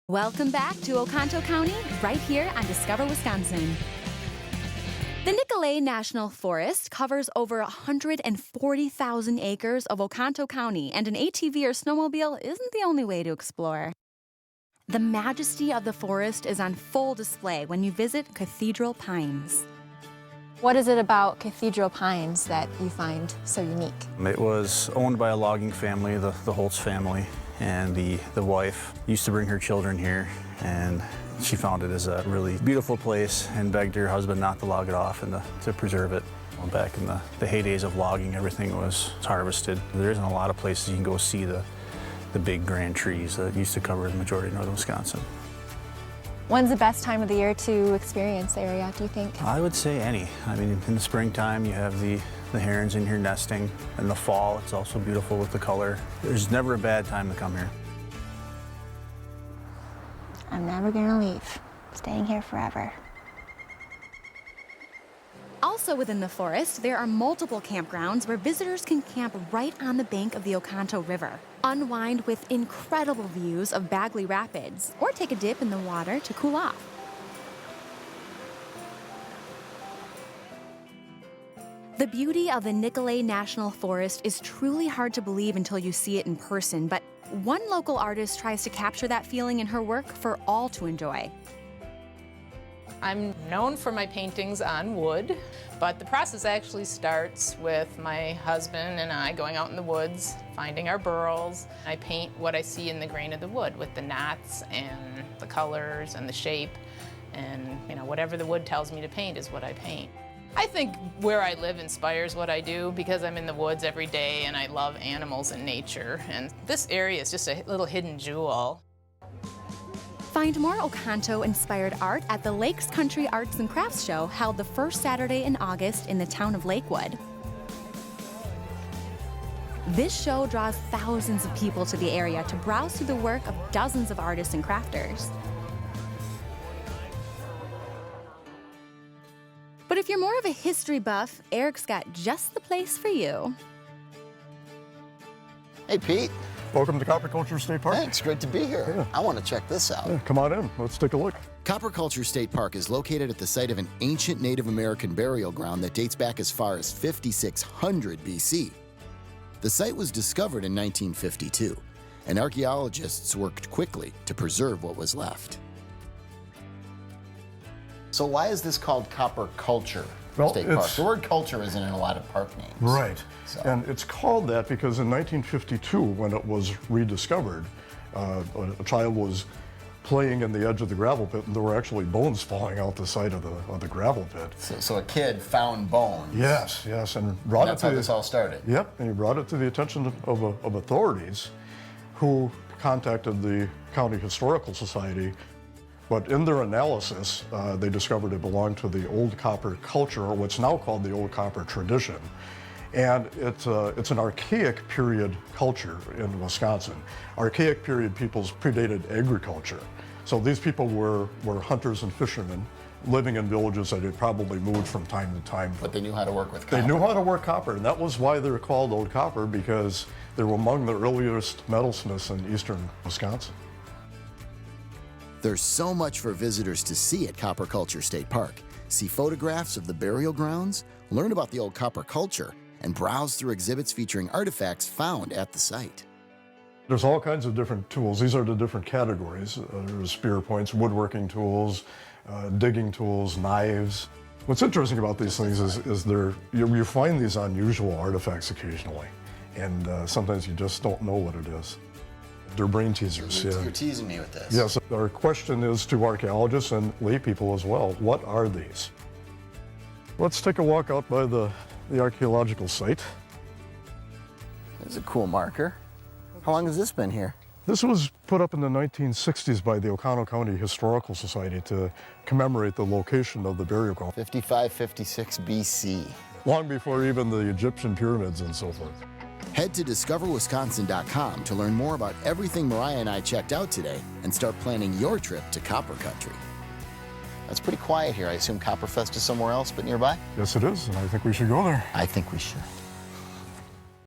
Welcome back to Oconto County, right here on Discover Wisconsin. The Nicolet National Forest covers over 140,000 acres of Oconto County, and an ATV or snowmobile isn't the only way to explore. The majesty of the forest is on full display when you visit Cathedral Pines. What is it about Cathedral Pines that you find so unique? It was owned by a logging family, the Holtz family, and the wife used to bring her children here, and she found it as a really beautiful place and begged her husband not to log it off and to preserve it. Back in the heydays of logging, everything was harvested. There isn't a lot of places you can go see the big grand trees that used to cover the majority of northern Wisconsin. When's the best time of the year to experience the area, do you think? I would say any. I mean, in the springtime, you have the herons in here nesting. In the fall, it's also beautiful with the color. There's never a bad time to come here. I'm never gonna leave. Staying here forever. Also within the forest, there are multiple campgrounds where visitors can camp right on the bank of the Oconto River, unwind with incredible views of Bagley Rapids, or take a dip in the water to cool off. The beauty of the Nicolet National Forest is truly hard to believe until you see it in person, but one local artist tries to capture that feeling in her work for all to enjoy. I'm known for my paintings on wood, but the process actually starts with my husband and I going out in the woods, finding our burls. I paint what I see in the grain of the wood with the knots and the colors and the shape, and whatever the wood tells me to paint is what I paint. I think where I live inspires what I do because I'm in the woods every day and I love animals and nature, and this area is just a little hidden jewel. Find more Oconto-inspired art at the Lakes Country Arts and Crafts Show held the first Saturday in August in the town of Lakewood. This show draws thousands of people to the area to browse through the work of dozens of artists and crafters. But if you're more of a history buff, Eric's got just the place for you. Hey, Pete. Welcome to Copper Culture State Park. Thanks, great to be here. Yeah. I want to check this out. Yeah, come on in, let's take a look. Copper Culture State Park is located at the site of an ancient Native American burial ground that dates back as far as 5600 BC. The site was discovered in 1952, and archaeologists worked quickly to preserve what was left. So why is this called Copper Culture State Park? The word culture isn't in a lot of park names. Right, So. and it's called that because in 1952, when it was rediscovered, a child was playing in the edge of the gravel pit, and there were actually bones falling out the side of the gravel pit. So a kid found bones. Yes, and brought That's it to how this all started. Yep, and he brought it to the attention of authorities, who contacted the County Historical Society. But in their analysis, they discovered it belonged to the old copper culture, or what's now called the old copper tradition. And it's an archaic period culture in Wisconsin. Archaic period peoples predated agriculture. So these people were hunters and fishermen living in villages that had probably moved from time to time. But they knew how to work with copper. They knew how to work copper, and that was why they're called old copper, because they were among the earliest metalsmiths in eastern Wisconsin. There's so much for visitors to see at Copper Culture State Park. See photographs of the burial grounds, learn about the old copper culture, and browse through exhibits featuring artifacts found at the site. There's all kinds of different tools. These are the different categories. There's spear points, woodworking tools, digging tools, knives. What's interesting about these things is you find these unusual artifacts occasionally, and sometimes you just don't know what it is. They're brain teasers. You're teasing me with this. Yes, our question is to archaeologists and lay people as well. What are these? Let's take a walk out by the archaeological site. There's a cool marker. How long has this been here? This was put up in the 1960s by the Oconto County Historical Society to commemorate the location of the burial ground. 5556 BC. Long before even the Egyptian pyramids and so forth. Head to discoverwisconsin.com to learn more about everything Mariah and I checked out today and start planning your trip to Copper Country. That's pretty quiet here. I assume Copperfest is somewhere else but nearby? Yes, it is, and I think we should go there. I think we should.